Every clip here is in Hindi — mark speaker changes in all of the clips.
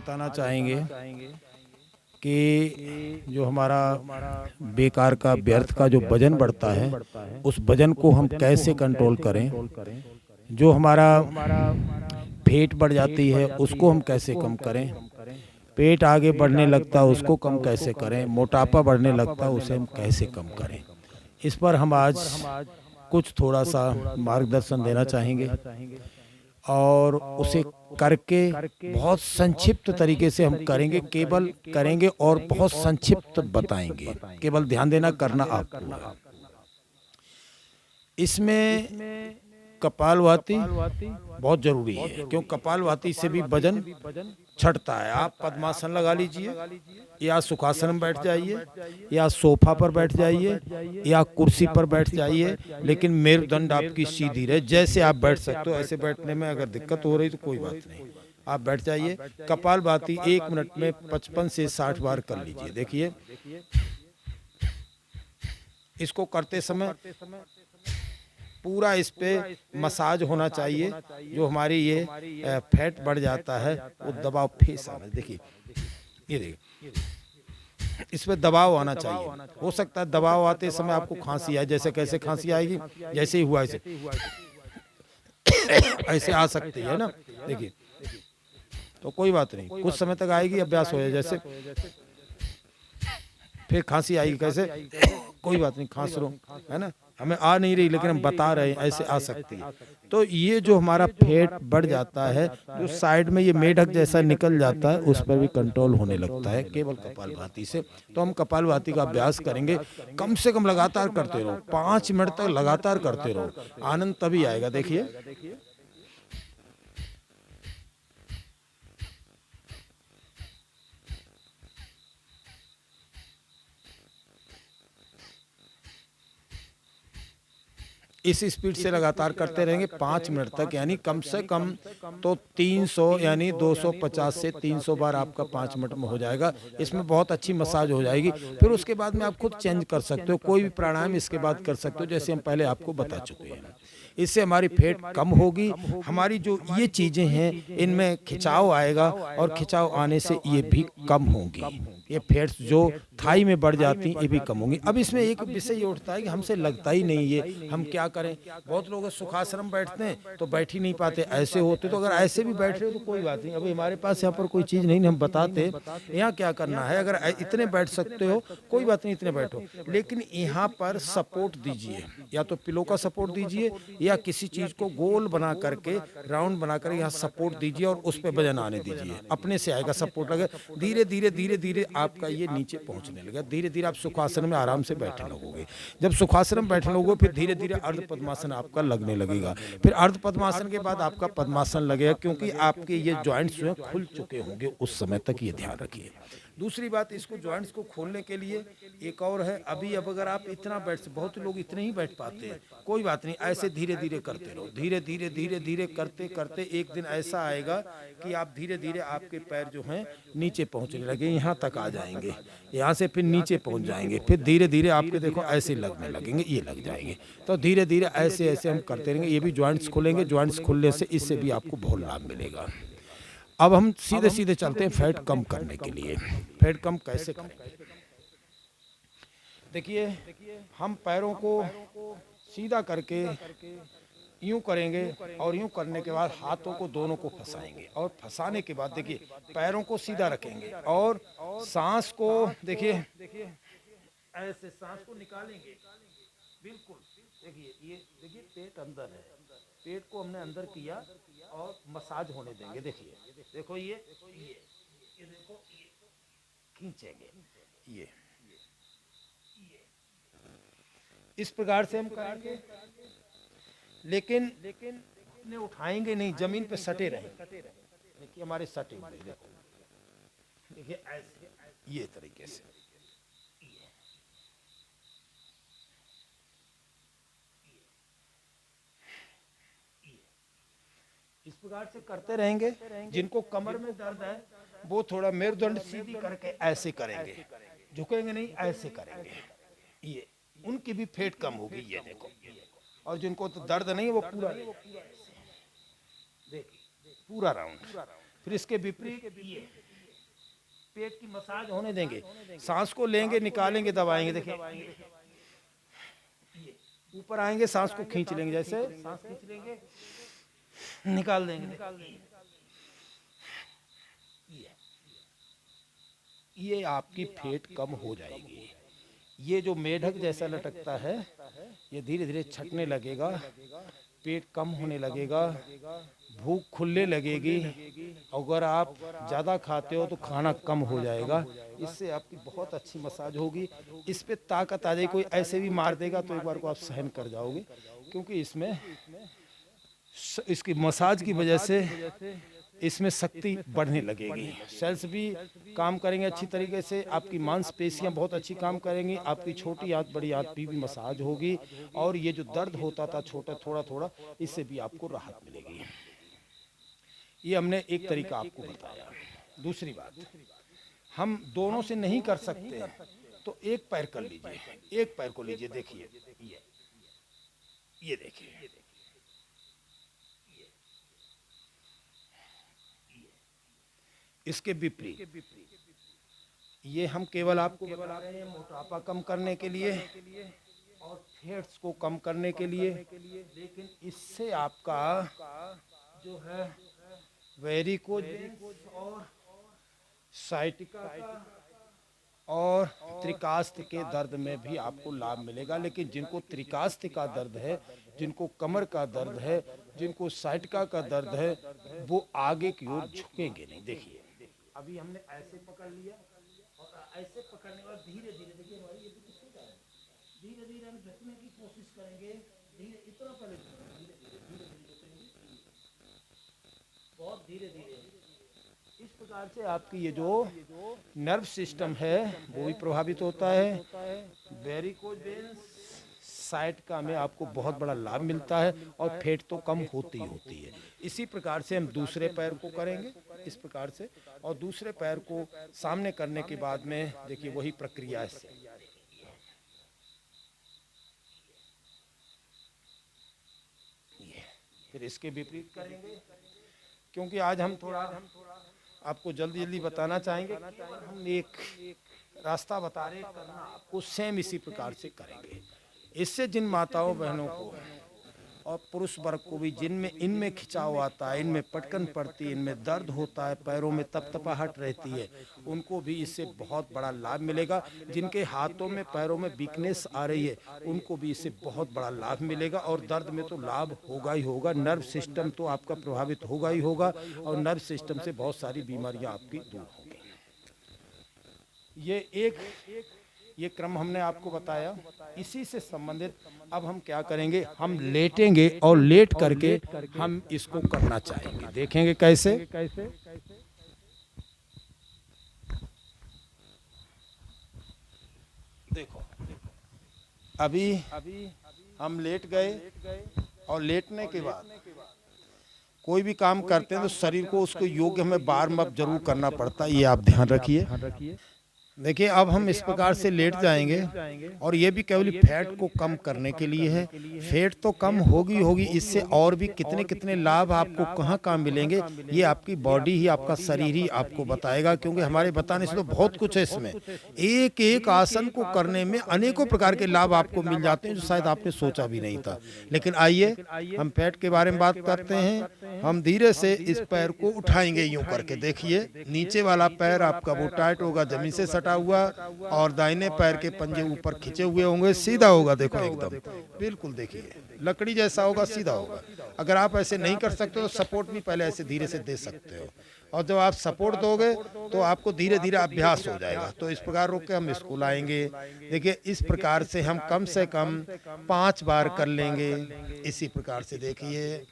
Speaker 1: बताना चाहेंगे कि जो हमारा बेकार का व्यर्थ का जो वजन बढ़ता है, उस वजन को हम कैसे कंट्रोल करें। जो हमारा पेट बढ़ जाती है उसको हम कैसे कम करें। पेट आगे बढ़ने लगता है उसको कम कैसे करें। मोटापा बढ़ने लगता है उसे हम कैसे कम करें। इस पर हम आज कुछ थोड़ा सा मार्गदर्शन देना चाहेंगे और उसे करके बहुत संक्षिप्त तरीके से हम करेंगे, केवल करेंगे और बहुत संक्षिप्त बताएंगे। केवल ध्यान देना, करना आपको है। इसमें कपालभाति बहुत जरूरी है, क्योंकि कपालभाति से भी वजन छटता है। आप पद्मासन लगा लीजिए, या सुखासन में बैठ जाइए, या सोफा पर बैठ जाइए, या कुर्सी पर बैठ जाइए, लेकिन मेरुदंड आपकी सीधी रहे। जैसे आप बैठ सकते हो ऐसे बैठने में अगर दिक्कत हो रही तो कोई बात नहीं, आप बैठ जाइए। कपालभाति 1 मिनट में 55 से 60 बार कर लीजिए। देखिए, इसको करते समय पूरा इस पे मसाज होना चाहिए। जो हमारी ये फैट बढ़ जाता है वो दबाव फेस आना। देखिए, ये देखिए, इस पे दबाव आना चाहिए। हो सकता है दबाव आते समय आपको खांसी आए। जैसे कैसे खांसी आएगी, जैसे ही हुआ ऐसे ऐसे आ सकती है ना। देखिए, तो कोई बात नहीं, कुछ समय तक आएगी, अभ्यास हो जाए। जैसे फिर खांसी आएगी, कैसे, कोई बात नहीं, खांस रो, है ना। हमें आ नहीं रही लेकिन हम बता रहे हैं ऐसे आ सकती है। तो ये जो हमारा फैट बढ़ जाता है, जो साइड में ये मेढक जैसा निकल जाता है, उस पर भी कंट्रोल होने लगता है केवल कपालभाति से। तो हम कपालभाति का अभ्यास करेंगे, कम से कम लगातार करते रहो, 5 मिनट तक लगातार करते रहो, आनंद तभी आएगा। देखिए, इस स्पीड से लगातार करते रहेंगे 5 मिनट तक, यानी कम से कम तो 300 यानी 250 से 300 बार आपका 5 मिनट में हो जाएगा। इसमें बहुत अच्छी मसाज हो जाएगी। फिर उसके बाद में आप खुद चेंज कर सकते हो, कोई भी प्राणायाम इसके बाद कर सकते हो, जैसे हम पहले आपको बता चुके हैं। इससे हमारी फैट कम होगी। हमारी जो ये चीज़ें हैं इनमें खिंचाव आएगा, और खिंचाव आने से ये भी कम होंगी। ये फैट्स जो थाई में बढ़ जाती हैं ये भी कम होंगी। अब इसमें एक विषय ये उठता है कि हमसे लगता ही नहीं ये, हम क्या करें। बहुत लोग सुखासन बैठते हैं तो बैठ ही नहीं पाते, ऐसे होते। तो अगर ऐसे भी बैठ रहे हो तो कोई बात नहीं, अभी हमारे पास यहाँ पर कोई चीज़ नहीं, हम बताते यहाँ क्या करना है। अगर इतने बैठ सकते हो कोई बात नहीं, इतने बैठो, लेकिन यहाँ पर सपोर्ट दीजिए, या तो पिलो का सपोर्ट दीजिए, या किसी चीज को गोल बना करके, राउंड बना कर यहाँ सपोर्ट दीजिए, और उस पे वजन आने दीजिए। अपने से आएगा, सपोर्ट लगे, धीरे धीरे धीरे धीरे आपका ये नीचे पहुंचने लगेगा। धीरे धीरे आप सुखासन में आराम से बैठने लगोगे। जब सुखासन में बैठने लगोगे फिर धीरे धीरे अर्ध पद्मासन आपका लगने लगेगा। फिर अर्ध पद्मासन के बाद आपका पद्मासन लगेगा, क्योंकि आपके ये जॉइंट्स जो है खुल चुके होंगे उस समय तक, ये ध्यान रखिए। दूसरी बात, इसको जॉइंट्स को खोलने के लिए एक और है। अभी अब अगर आप इतना बैठ, बहुत लोग इतने ही बैठ पाते हैं, कोई बात नहीं, ऐसे धीरे धीरे करते रहो। धीरे धीरे धीरे धीरे करते करते एक दिन ऐसा आएगा कि आप धीरे धीरे आपके पैर जो हैं नीचे पहुंचने लगे, यहाँ तक आ जाएंगे, यहाँ से फिर नीचे पहुंच जाएंगे, फिर धीरे धीरे आपके देखो ऐसे लगने लगेंगे, ये लग जाएंगे। तो धीरे धीरे ऐसे ऐसे हम करते रहेंगे, ये भी जॉइंट्स खुलेंगे। जॉइंट्स खुलने से इससे भी आपको बहुत लाभ मिलेगा। अब हम सीधे सीधे चलते हैं फैट कम करने के लिए। फैट कम कैसे करें। देखिए, हम पैरों को सीधा करके यूं करेंगे, और यूं करने के बाद हाथों को दोनों को फंसाएंगे, और फंसाने के बाद देखिए पैरों को सीधा रखेंगे, और सांस को देखिए ऐसे सांस को निकालेंगे, बिल्कुल। देखिए, ये देखिए पेट अंदर है, पेट को हमने अंदर किया और मसाज होने देंगे। देखिए, देखो ये देखो, ये खींचेंगे, ये इस प्रकार से हम करेंगे, लेकिन अपने उठाएंगे नहीं, जमीन पे सटे रहेंगे। देखिए हमारे सटे हुए, देखो, देखिए ऐसे, ये तरीके से इस प्रकार से करते रहेंगे। जिनको कमर में दर्द है वो थोड़ा मेरुदंड सीधी करके ऐसे करेंगे, झुकेंगे नहीं, ऐसे करेंगे, ये उनकी भी फैट कम होगी। ये देखो, और जिनको तो दर्द नहीं है वो पूरा देखिए, पूरा राउंड। फिर इसके विपरीत ये पेट की मसाज होने देंगे, सांस को लेंगे, निकालेंगे, दबाएंगे। देखिए ऊपर आएंगे, सांस को खींच लेंगे, जैसे सांस खींच लेंगे, निकाल देंगे। ये आपकी फेट कम हो जाएगी। ये जो मेढक जैसा लटकता है ये धीरे धीरे छटने लगेगा, पेट कम होने लगेगा, भूख खुलने लगेगी। अगर आप ज़्यादा खाते हो तो खाना कम हो जाएगा। इससे आपकी बहुत अच्छी मसाज होगी। इस पे ताकत आ जाएगी। कोई ऐसे भी मार देगा तो एक बार को आप सहन कर जाओगे, क्योंकि इसमें इसकी मसाज की वजह से इसमें शक्ति बढ़ने लगेगी। सेल्स भी काम करेंगे अच्छी तरीके से, आपकी मांसपेशियां बहुत अच्छी काम करेंगी, आपकी छोटी आंत बड़ी आंत भी मसाज होगी, और ये जो दर्द होता था छोटा थोड़ा थोड़ा, इससे भी आपको राहत मिलेगी। ये हमने एक तरीका आपको बताया। दूसरी बात, हम दोनों से नहीं कर सकते तो एक पैर कर लीजिए, एक पैर को लीजिए। देखिए ये देखिए, इसके विपरीत ये हम केवल आपको बता रहे हैं मोटापा कम करने के लिए और फैट्स को कम करने के लिए, लेकिन इससे आपका जो है वेरिकोज और साइटिका और त्रिकास्थ के दर्द में भी आपको लाभ मिलेगा। लेकिन जिनको त्रिकास्थ का दर्द है, जिनको कमर का दर्द है, जिनको साइटिका का दर्द है, वो आगे की ओर झुकेंगे नहीं। देखिए अभी हमने ऐसे पकड़ लिया और ऐसे पकड़ने के बाद धीरे धीरे, देखिए हमारी ये धीरे धीरे हम झुकने की कोशिश करेंगे। धीरे इतना पहले धीरे धीरे झुकेंगे, बहुत धीरे धीरे। इस प्रकार से आपकी ये जो नर्व सिस्टम है वो भी प्रभावित होता है। वेरिकोज वेन्स साइटिका में आपको बहुत बड़ा लाभ मिलता है और फैट तो कम होती है। इसी प्रकार से हम दूसरे पैर को करेंगे इस प्रकार से, और दूसरे पैर को सामने करने के बाद में देखिए वही प्रक्रिया है। फिर इसके विपरीत करेंगे, क्योंकि आज हम थोड़ा आपको जल्दी जल्दी बताना चाहेंगे। हम एक रास्ता बता रहे हैं, करना आपको सेम इसी प्रकार से करेंगे। इससे जिन माताओं बहनों को और पुरुष वर्ग को भी जिनमें इनमें खिंचाव आता है, इनमें पटकन पड़ती है, इनमें दर्द होता है, पैरों में तपतपाहट रहती है, उनको भी इससे बहुत बड़ा लाभ मिलेगा। जिनके हाथों में पैरों में वीकनेस आ रही है उनको भी इससे बहुत बड़ा लाभ मिलेगा। और दर्द में तो लाभ होगा ही होगा, नर्व सिस्टम तो आपका प्रभावित होगा ही होगा, और नर्व सिस्टम से बहुत सारी बीमारियां आपकी दूर होंगी। ये क्रम हमने आपको बताया। इसी से संबंधित अब हम क्या करेंगे, हम लेटेंगे और लेट करके हम इसको करना चाहेंगे। देखेंगे कैसे। देखो अभी हम लेट गए, और लेटने के बाद कोई भी काम करते हैं तो शरीर को उसको योग्य हमें वार्म अप जरूर करना पड़ता है, ये आप ध्यान रखिए। देखिए अब हम इस प्रकार से लेट जाएंगे, और ये भी केवल फैट को कम करने के लिए है। फैट तो कम होगी, इससे और भी कितने कितने लाभ आपको कहाँ मिलेंगे, ये आपकी बॉडी ही, आपका शरीर ही आपको बताएगा। क्योंकि हमारे बताने से तो बहुत कुछ है इसमें। एक एक आसन को करने में अनेकों प्रकार के लाभ आपको मिल जाते हैं जो शायद आपने सोचा भी नहीं था। लेकिन आइए हम फैट के बारे में बात करते हैं। हम धीरे से इस पैर को उठाएंगे यूं करके। देखिए नीचे वाला पैर आपका वो टाइट होगा, जमीन से सटा हुआ, और दाहिने पैर के पंजे ऊपर खिंचे हुए होंगे, सीधा होगा। देखो एकदम बिल्कुल, देखिए लकड़ी जैसा होगा, सीधा होगा। अगर आप ऐसे नहीं कर सकते तो सपोर्ट भी पहले ऐसे धीरे से दे सकते हो, और जब आप सपोर्ट दोगे तो आपको धीरे धीरे अभ्यास हो जाएगा। तो इस प्रकार रोक के हम इसको लाएंगे। देखिए इस प्रकार से हम कम से कम 5 बार कर लेंगे। इसी प्रकार से देखिए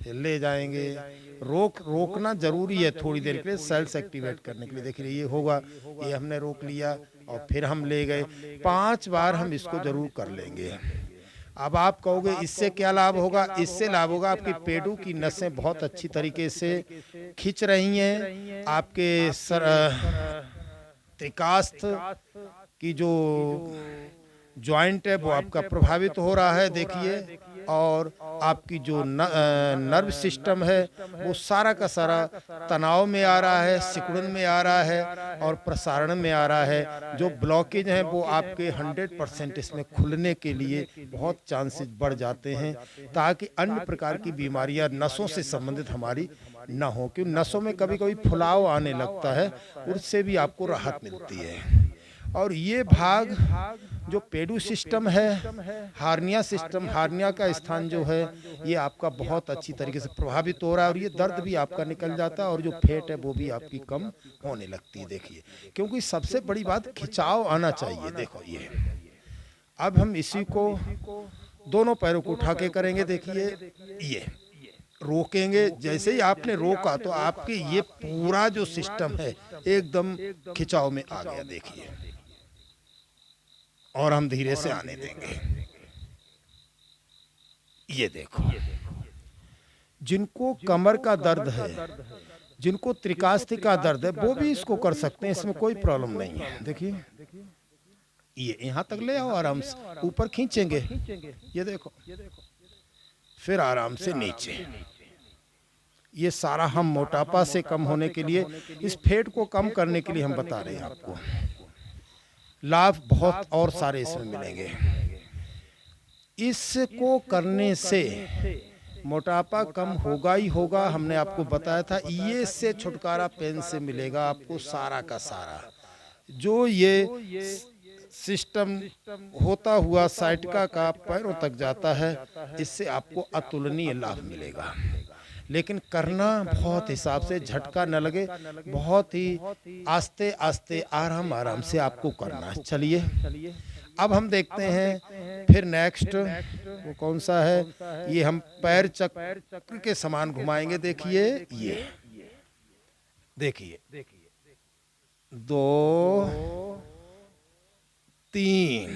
Speaker 1: फिर ले जाएंगे। रोकना जरूरी है थोड़ी देर के लिए, सेल्स एक्टिवेट करने के लिए। देखिए ये होगा, ये हमने रोक लिया और फिर हम ले गए। 5 बार हम इसको जरूर कर लेंगे। अब आप कहोगे इससे क्या लाभ होगा। इससे लाभ होगा आपकी पेटू की नसें बहुत अच्छी तरीके से खिंच रही हैं, आपके त्रिकास्थ की जो जॉइंट है वो आपका प्रभावित हो रहा है। देखिए, और आपकी जो नर्व सिस्टम है वो सारा का सारा तनाव में आ रहा है, सिकुड़न में आ रहा है और प्रसारण में आ रहा है। जो ब्लॉकेज हैं वो आपके 100% इसमें खुलने के लिए बहुत चांसेस बढ़ जाते हैं, ताकि अन्य प्रकार की बीमारियां नसों से संबंधित हमारी ना हो। क्योंकि नसों में कभी कभी फुलाव आने लगता है, उससे भी आपको राहत मिलती है। और ये भाग जो पेडू सिस्टम है, हार्निया सिस्टम, हार्निया का स्थान जो है ये आपका बहुत अच्छी तरीके से प्रभावित हो रहा है और ये दर्द भी आपका निकल जाता है और जो फेट है वो भी आपकी कम होने लगती है। देखिए, क्योंकि सबसे बड़ी बात खिंचाव आना चाहिए। देखो ये, अब हम इसी को दोनों पैरों को उठा के करेंगे। देखिए, ये रोकेंगे, जैसे ही आपने रोका तो आपके ये पूरा जो सिस्टम है एकदम खिंचाव में आ गया। देखिए, और हम धीरे से आने देंगे। ये देखो, जिनको कमर का दर्द है, जिनको त्रिकास्थ का दर्द है, वो भी इसको कर सकते हैं, इसमें कोई प्रॉब्लम नहीं है। देखिए, ये यहाँ तक ले आओ, आराम से ऊपर खींचेंगे। ये देखो, फिर आराम से नीचे। ये सारा हम मोटापा से कम होने के लिए, इस फेट को कम करने के लिए हम बता रहे हैं आपको। लाभ बहुत और सारे इसमें मिलेंगे। इसको करने से मोटापा कम होगा ही होगा। हमने आपको बताया था, ये से छुटकारा पेन से मिलेगा आपको सारा का सारा। जो ये सिस्टम होता हुआ साइटिका का पैरों तक जाता है, इससे आपको अतुलनीय लाभ मिलेगा। लेकिन करना बहुत हिसाब से, झटका न लगे, बहुत ही आस्ते आस्ते आराम आराम से आपको करना है। चलिए, अब हम देखते हैं फिर नेक्स्ट वो कौन सा है। ये हम पैर चक्र के समान घुमाएंगे। देखिए, ये देखिए, 2 3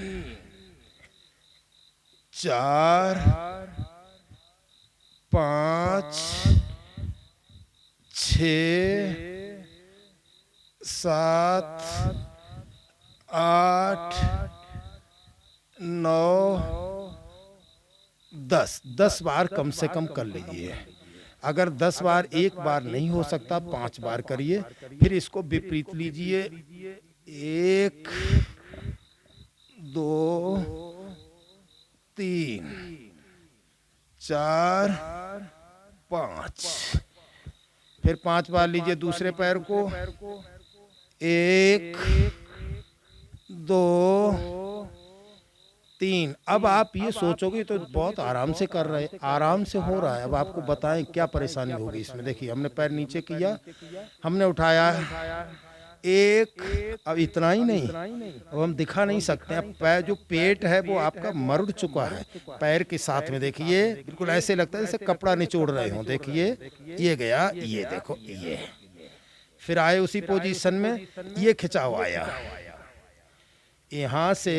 Speaker 1: 4 5 6 7 8 9 10 बार कम से कम कर लीजिए। अगर 10 बार एक बार नहीं हो सकता, 5 बार करिए। फिर इसको विपरीत लीजिए। 1 2 3 4 5। फिर 5 बार लीजिए दूसरे पैर को। 1 2 3। अब आप ये सोचोगे तो बहुत आराम से कर रहे हैं, आराम से हो रहा है। अब आपको बताएं क्या परेशानी होगी इसमें। देखिए, हमने पैर नीचे किया, हमने उठाया 1। अब इतना ही नहीं, अब हम दिखा नहीं सकते। अब पैर जो पेट है वो आपका मरुड़ चुका है पैर के साथ में। देखिए, बिल्कुल ऐसे लगता है जैसे कपड़ा निचोड़ रहे हो। देखिए, ये गया, ये देखो, ये फिर आए उसी पोजीशन में, ये खिंचाव आया। यहाँ से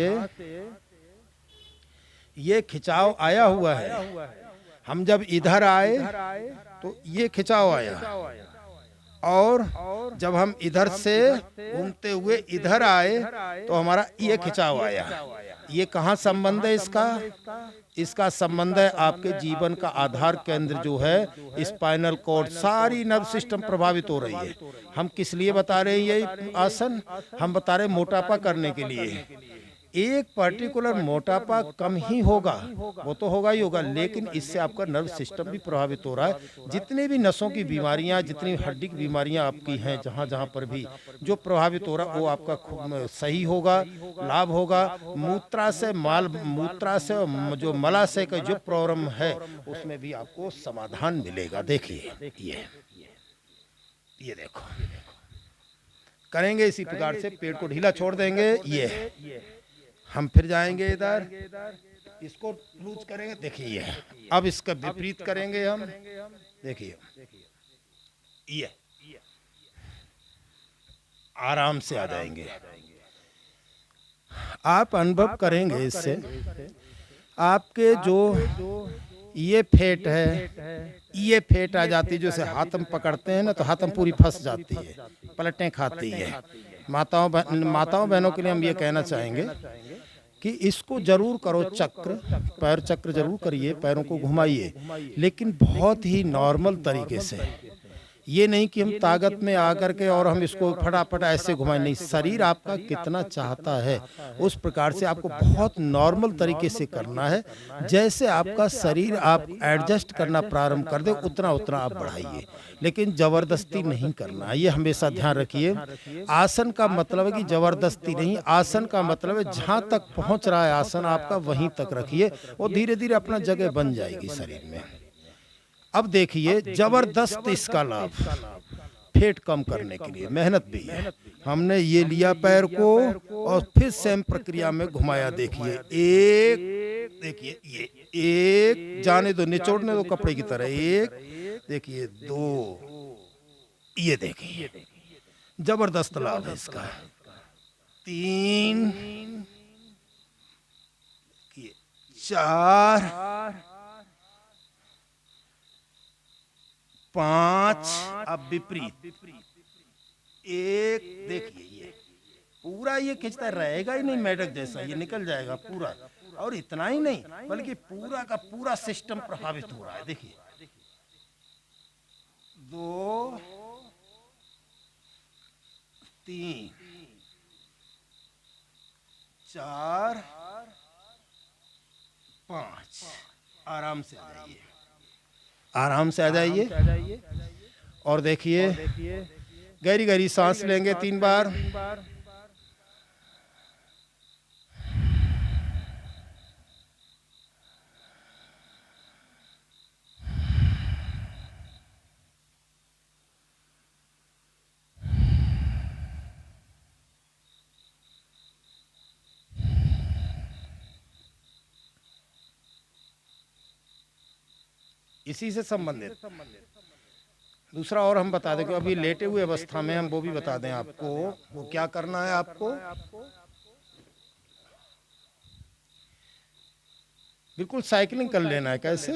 Speaker 1: ये खिंचाव आया हुआ है। हम जब इधर आए तो ये खिंचाव आया, और जब हम इधर से घूमते हुए इधर आए तो हमारा ये खिंचाव आया। ये कहाँ संबंध है इसका? इसका संबंध है आपके जीवन का आधार केंद्र जो है स्पाइनल कॉर्ड। सारी नर्व सिस्टम प्रभावित हो रही है। हम किस लिए बता रहे हैं ये आसन? हम बता रहे हैं मोटापा करने के लिए। एक पर्टिकुलर मोटापा कम ही होगा, वो तो होगा ही होगा, लेकिन इससे आपका नर्व सिस्टम भी प्रभावित हो रहा है। जितने भी नसों की बीमारियां, जितनी हड्डी की बीमारियां आपकी हैं, जहां जहां पर भी जो प्रभावित हो रहा है वो आपका सही होगा, लाभ होगा। मूत्राशय जो मलाशय का जो प्रॉब्लम है उसमें भी आपको समाधान मिलेगा। देखिए, ये देखो, करेंगे इसी प्रकार से। पेट को ढीला छोड़ देंगे। ये हम फिर जाएंगे इधर, इसको लूज करेंगे। देखिए, अब इसका विपरीत करेंगे हम। देखिए, ये आराम से आ जाएंगे। आप अनुभव करेंगे इससे, आपके जो ये फेट है, ये फेट आ जाती है। जैसे हाथ हम पकड़ते हैं ना तो हाथ हम पूरी फंस जाती है, पलटें खाती है। माताओं बहनों के लिए हम ये कहना चाहेंगे कि इसको जरूर करो चक्र, पैर चक्र जरूर करिए, पैरों को घुमाइए, लेकिन बहुत ही नॉर्मल तरीके से। ये नहीं कि हम ताकत में आकर के और हम इसको फटाफट ऐसे घुमाएं, नहीं। शरीर आपका कितना चाहता है उस प्रकार से आपको बहुत नॉर्मल तरीके से करना है। जैसे आपका शरीर आप एडजस्ट करना प्रारंभ कर दे उतना उतना आप बढ़ाइए, लेकिन जबरदस्ती नहीं करना, ये हमेशा ध्यान रखिए। आसन का मतलब है कि जबरदस्ती नहीं, आसन का मतलब है जहाँ तक पहुँच रहा है आसन आपका वहीं तक रखिए, वो धीरे धीरे अपना जगह बन जाएगी शरीर में। अब देखिए जबरदस्त इसका लाभ, पेट कम करने के लिए मेहनत भी है। हमने ये लिया पैर को और फिर सेम प्रक्रिया में घुमाया। देखिए एक, देखिए ये एक, जाने दो, निचोड़ने दो कपड़े की तरह, एक, देखिए दो, ये देखिए जबरदस्त लाभ है इसका, तीन, चार, पांच, अब विपरीत, एक, देखिए ये पूरा ये खींचता रहेगा ही नहीं, मेढक जैसा ये निकल जाएगा पूरा। और इतना ही नहीं बल्कि पूरा का पूरा सिस्टम प्रभावित हो रहा है। देखिए दो, तीन, चार, पांच, आराम से आ जाइए, आराम से आ जाइए। और देखिए गहरी गहरी सांस लेंगे 3 बार। इसी से संबंधित दूसरा और हम बता दें कि अभी लेटे हुए अवस्था में हम वो भी बता दें आपको, वो क्या करना है आपको। बिल्कुल साइकिलिंग कर लेना है। कैसे?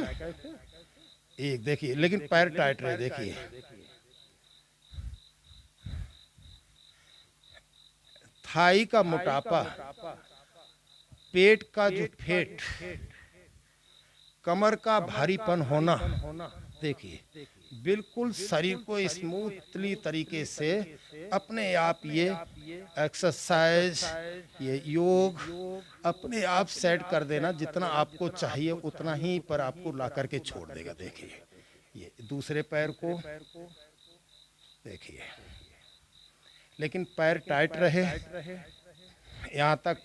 Speaker 1: एक, देखिए लेकिन पैर टाइट रहे, देखिए थाई का मोटापा, पेट का जो फेट, कमर का भारीपन होना, देखिए बिल्कुल शरीर को स्मूथली तरीके से अपने आप ये एक्सरसाइज, ये योग अपने आप सेट कर देना। जितना आपको चाहिए उतना ही पर आपको ला करके छोड़ देगा। देखिए ये दूसरे पैर को देखिए, लेकिन पैर टाइट रहे, यहाँ तक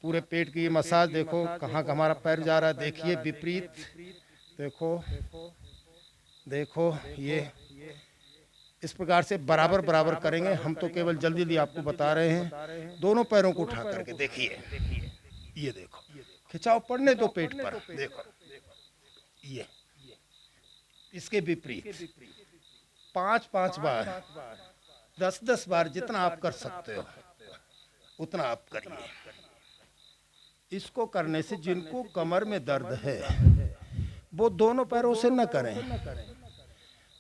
Speaker 1: पूरे पेट की मसाज। देखो कहाँ हमारा पैर जा रहा है, देखिए विपरीत, देखो देखो ये इस प्रकार से बराबर बराबर करेंगे हम। तो केवल जल्दी जल्दी आपको बता रहे हैं। दोनों पैरों को उठा करके देखिए, ये देखो खिंचाव पड़ने दो पेट पर, देखो ये इसके विपरीत 5-5 बार, 10-10 बार, जितना आप कर सकते हो उतना आप करिए। इसको करने से जिनको कमर में दर्द है वो दोनों पैरों से न करें,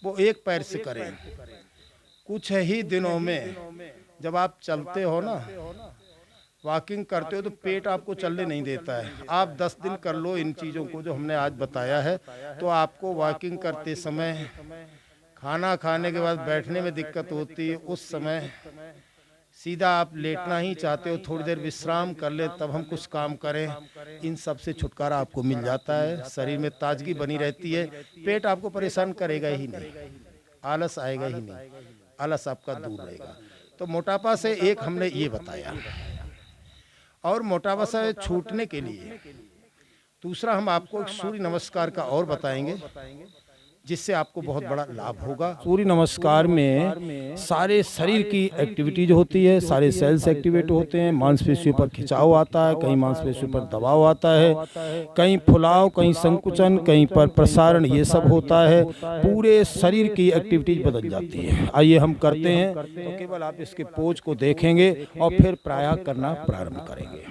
Speaker 1: वो एक पैर से करें। कुछ ही दिनों में जब आप चलते हो ना, वॉकिंग करते हो, तो पेट आपको चलने नहीं देता है। आप 10 दिन कर लो इन चीज़ों को जो हमने आज बताया है, तो आपको वॉकिंग करते समय, खाना खाने के बाद बैठने में दिक्कत होती है, उस समय सीधा आप लेटना ही चाहते हो, थोड़ी देर विश्राम कर ले तब हम कुछ काम करें, इन सब से छुटकारा आपको मिल जाता है। शरीर में ताजगी बनी रहती है, पेट आपको परेशान करेगा ही नहीं, आलस आएगा ही नहीं, आलस आपका दूर रहेगा। तो मोटापा से एक हमने ये बताया, और मोटापा से छूटने के लिए दूसरा हम आपको एक सूर्य नमस्कार का और बताएंगे, जिससे आपको बहुत बड़ा लाभ होगा। सूर्य नमस्कार में सारे शरीर की एक्टिविटी जो होती है, सारे सेल्स एक्टिवेट होते हैं, मांसपेशियों पर खिंचाव आता है, कहीं मांसपेशियों पर दबाव आता है, कहीं फुलाव, कहीं संकुचन, कहीं पर प्रसारण, ये सब होता है। पूरे शरीर की एक्टिविटीज बदल जाती है। आइए हम करते हैं, तो केवल आप इसके पोज को देखेंगे और फिर प्राणायाम करना प्रारंभ करेंगे।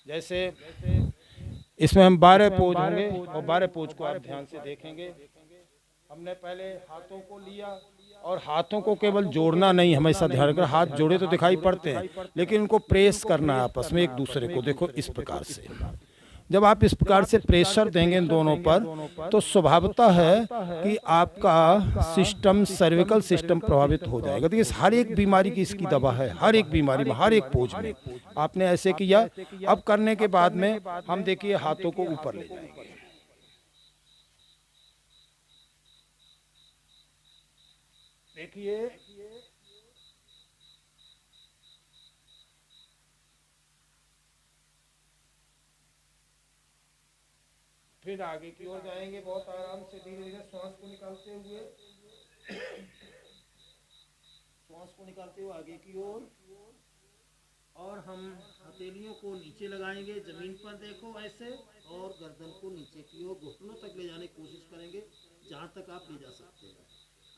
Speaker 1: जैसे इसमें हम 12 पोज होंगे और 12 पोज को आप ध्यान से देखेंगे। हमने पहले हाथों को लिया, और हाथों को केवल जोड़ना नहीं, हमेशा ध्यान रखना, हाथ जोड़े तो दिखाई पड़ते हैं लेकिन उनको प्रेस करना है आपस में एक दूसरे को। देखो इस प्रकार से जब आप इस प्रकार से प्रेशर देंगे इन दोनों पर तो स्वभावतः है कि आपका सिस्टम, सर्विकल सिस्टम प्रभावित हो जाएगा। देखिए हर एक बीमारी की इसकी दवा है, हर एक बीमारी में, हर एक पोज में। आपने ऐसे किया, अब करने के बाद में हम देखिए हाथों को ऊपर ले जाएंगे। देखिए फिर आगे की ओर जाएंगे बहुत आराम से, धीरे धीरे श्वास को निकालते हुए, श्वास को निकालते हुए आगे की ओर। और हम हथेलियों को नीचे लगाएंगे जमीन पर, देखो ऐसे, और गर्दन को नीचे की ओर घुटनों तक ले जाने की कोशिश करेंगे जहाँ तक आप ले जा सकते हैं।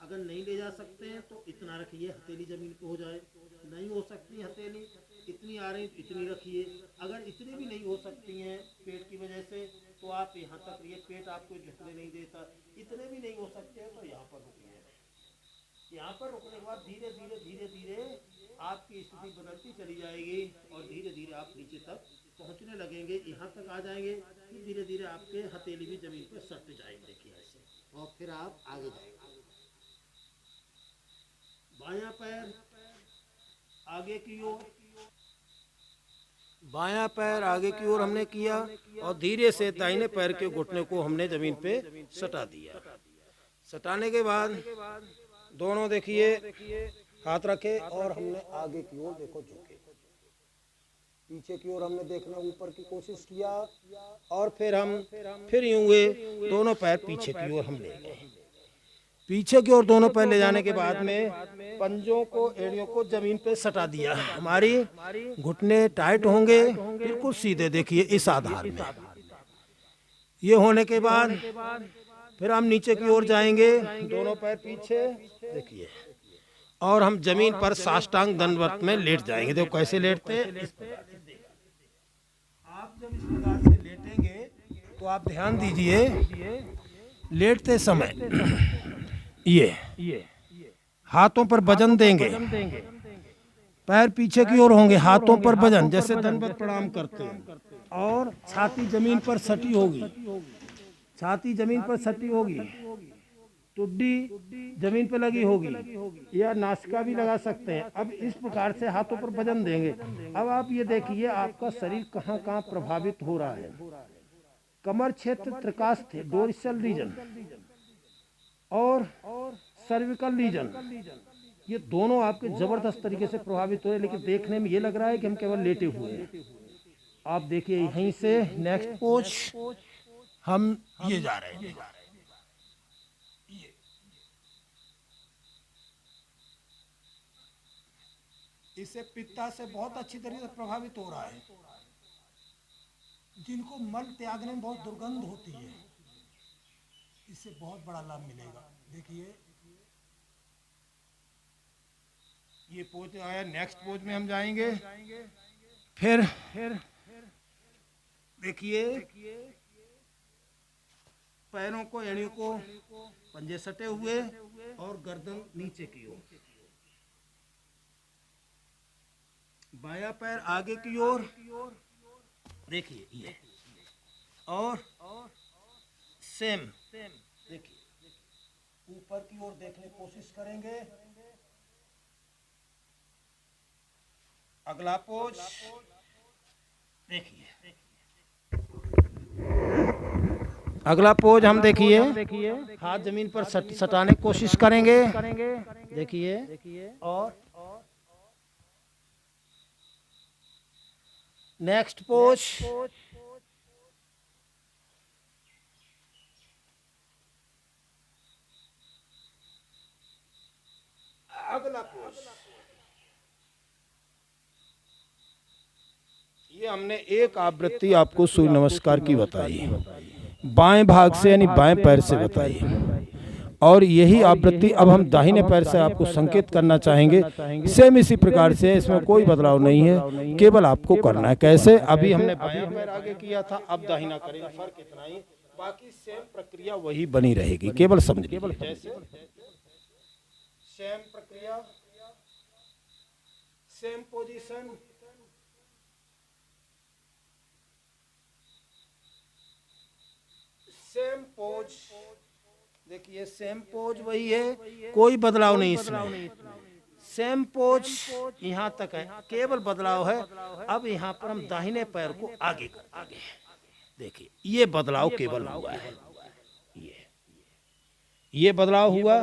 Speaker 1: अगर नहीं ले जा सकते हैं तो इतना रखिए, हथेली जमीन पे हो जाए। नहीं हो सकती हथेली, इतनी आ रही इतनी रखिए। अगर इतनी भी नहीं हो सकती हैं पेट की वजह से तो आप यहाँ तक रहिए, पेट आपको झुकने नहीं देता। इतने भी नहीं हो सकते हैं तो यहाँ पर रुकिए। यहाँ पर रुकने के बाद धीरे धीरे धीरे धीरे आपकी स्थिति बदलती चली जाएगी और धीरे धीरे आप नीचे तक पहुँचने लगेंगे, यहाँ तक आ जाएंगे। फिर धीरे धीरे आपके हथेली भी जमीन पर सट जाएंगे, देखिए ऐसे, और फिर आप आगे जाएंगे। बायां पैर आगे की ओर, बायां पैर आगे की ओर हमने किया और धीरे से दाहिने पैर के घुटने को हमने जमीन पे सटा दिया। सटाने के बाद दोनों देखिए हाथ रखे और हमने आगे की ओर देखो झुके, पीछे की ओर हमने देखना ऊपर की कोशिश किया और फिर हम फिर यूं हुए, दोनों पैर पीछे की ओर हम ले गए। पीछे की ओर दोनों पैर ले जाने के बाद में पंजों को, एड़ियों को जमीन पे सटा दिया। हमारी घुटने टाइट होंगे बिल्कुल सीधे, देखिए इस आधार में। ये होने के बाद फिर हम नीचे की ओर जाएंगे, दोनों पैर पीछे देखिए, और हम जमीन पर साष्टांग दंडवत में लेट जाएंगे। देखो कैसे लेटते हैं। आप जब इस प्रकार से लेटेंगे तो आप ध्यान दीजिए, लेटते समय ये हाथों पर वजन देंगे, पैर पीछे की ओर होंगे, हाथों पर वजन जैसे दंडवत प्रणाम करते हैं, और छाती जमीन पर सटी होगी, छाती जमीन पर सटी होगी, टुड्डी जमीन पर लगी होगी या नासिका भी लगा सकते हैं। अब इस प्रकार से हाथों पर वजन देंगे। अब आप ये देखिए आपका शरीर कहाँ कहाँ प्रभावित हो रहा है। कमर क्षेत्र, त्रिकास्थ, डोर्सल रीजन और सर्विकल रीजन, ये दोनों आपके जबरदस्त तरीके से प्रभावित हो रहे हैं, लेकिन देखने में ये लग रहा है कि हम केवल लेटे हुए हैं। आप देखिए यहीं से नेक्स्ट पोज हम ये जा रहे हैं। इससे पित्ता से बहुत अच्छी तरीके से प्रभावित हो रहा है। जिनको मल त्यागने में बहुत दुर्गंध होती है, इससे बहुत बड़ा लाभ मिलेगा। देखिए ये पोज आया, नेक्स्ट पोज में हम जाएंगे। फिर देखिए पैरों को, एड़ियों को पंजे सटे हुए और गर्दन नीचे की ओर, बायां पैर आगे की ओर देखिए ये, और सेम देखिए ऊपर की ओर देखने की कोशिश करेंगे। अगला पोज देखिए, अगला पोज हम देखिए हाथ जमीन पर सटाने की कोशिश करेंगे, देखिए, और नेक्स्ट पोज अगला पोज। ये हमने एक आवृत्ति आपको सूर्य नमस्कार की बताई, बाएं भाग से यानी बाएं पैर से बताई, और यही आवृत्ति अब हम दाहिने पैर से आपको संकेत करना चाहेंगे। सेम इसी प्रकार से, इसमें कोई बदलाव नहीं है, केवल आपको करना है। कैसे? अभी हमने बायां पैर आगे किया था, अब दाहिना करेंगे, फर्क इतना ही, बाकी सेम प्रक्रिया वही बनी रहेगी, केवल समझिए। जैसे सेम प्रक्रिया, सेम पोजीशन, सेम पोज। देखिए सेम पोज वही है, कोई बदलाव नहीं इसमें, सेम पोज यहाँ तक है, केवल बदलाव है अब यहाँ पर हम दाहिने पैर को आगे कर आगे। देखिए ये बदलाव केवल हुआ है, ये बदलाव हुआ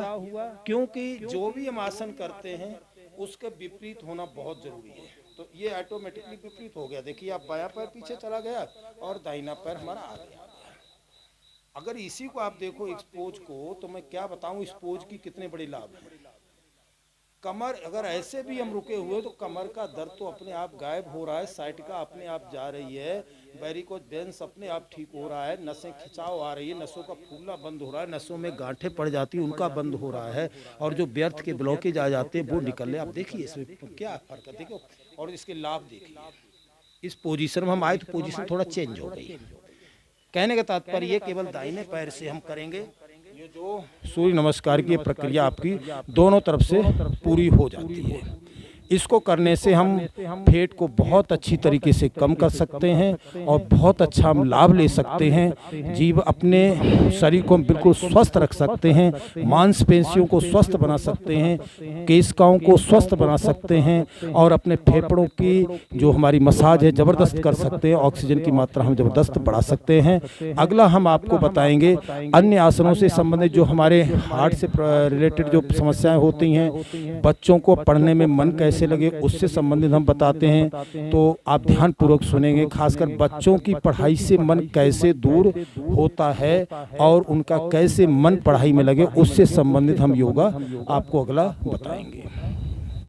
Speaker 1: क्योंकि जो भी हम आसन करते हैं उसके विपरीत होना बहुत जरूरी है। तो ये ऑटोमेटिकली विपरीत हो गया। देखिए आप बायां पैर पीछे चला गया और दाहिना पैर हमारा आगे आ गया। अगर इसी को आप देखो इस पोज को, तो मैं क्या बताऊं इस पोज की कितने बड़े लाभ हैं। कमर अगर ऐसे भी हम रुके हुए तो कमर का दर्द तो अपने आप गायब हो रहा है, साइड का अपने आप जा रही है, वेरिकोज वेन्स अपने आप ठीक हो रहा है, नसें खिंचाव आ रही है, नसों का फूलना बंद हो रहा है, नसों में गांठें पड़ जाती हैं उनका बंद हो रहा है, और जो व्यर्थ के ब्लॉकेज आ जाते हैं वो निकल रहे। आप देखिए इसमें क्या फर्क है, देखो और इसके लाभ देखिए। इस पोजीशन में हम आए तो पोजीशन थोड़ा चेंज हो गई। कहने का तात्पर्य ये केवल दाहिने पैर से हम करेंगे, ये जो सूर्य नमस्कार की प्रक्रिया आपकी दोनों तरफ से पूरी हो जाती है। इसको करने से हम फैट को बहुत अच्छी तरीके से कम कर सकते हैं और बहुत अच्छा हम लाभ ले सकते हैं। जीव अपने शरीर को हम बिल्कुल स्वस्थ रख सकते हैं, मांसपेशियों को स्वस्थ बना सकते हैं, केशिकाओं को स्वस्थ बना सकते हैं और अपने फेफड़ों की जो हमारी मसाज है ज़बरदस्त कर सकते हैं, ऑक्सीजन की मात्रा हम ज़बरदस्त बढ़ा सकते हैं। अगला हम आपको बताएंगे अन्य आसनों से संबंधित जो हमारे हार्ट से रिलेटेड जो समस्याएं होती हैं, बच्चों को पढ़ने में मन कैसे लगे उससे संबंधित हम बताते हैं। तो आप ध्यान पूर्वक सुनेंगे, खासकर बच्चों की पढ़ाई से मन कैसे दूर होता है और उनका कैसे मन पढ़ाई में लगे उससे संबंधित हम योगा आपको अगला बताएंगे।